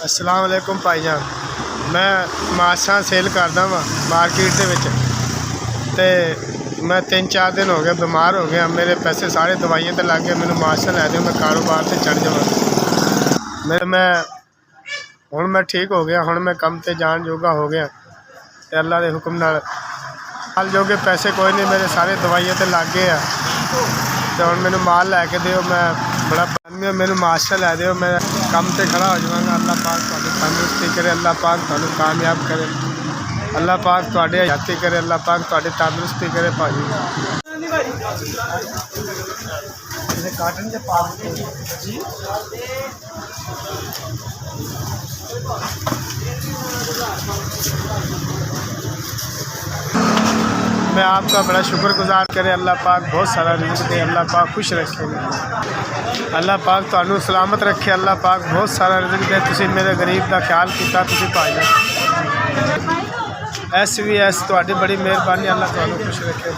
अस्सलाम वालेकुम भाईजान। मैं मासा सेल करदा वा मार्केट दे विच ते मैं 3-4 दिन हो गए बीमार हो गया। मेरे पैसे सारे दवाइयां ते लग गए। मैनू मासा लै दो, मैं कारोबार से चढ़ जावां। मैं हुण मैं ठीक हो गया। हुण मैं कम ते जान जोगा हो गया ते अल्लाह दे हुक्म नाल जोगे पैसे कोई नहीं, मेरे सारे दवाइयां ते लग गए तो हुण मैनू माल लैके दिओ। मैं बड़ा मैनू माशा लै दिओ, मैं कम ते खड़ा हो जावांगा। अल्लाह पाक तुहानू तंदुरुस्ती करे, अल्लाह पाक तुहानू कामयाब करे, अल्लाह पाक तुहाडे हयाती करे, अल्लाह पाक तुहाडी तंदुरुस्ती करे भाजी। काटन के पास मैं आपका बड़ा शुक्रगुजार करे। अल्लाह पाक बहुत सारा रिज़्क़ दे, अल्लाह पाक खुश रखे, अल्लाह पाक तुहानू सलामत रखे, अल्लाह पाक बहुत सारा रिज़्क़ दे। तुसीं मेरे गरीब का ख्याल किया, तुसीं भाई SVS तुहाडी बड़ी मेहरबानी, अल्लाह तुहानू खुश रखे।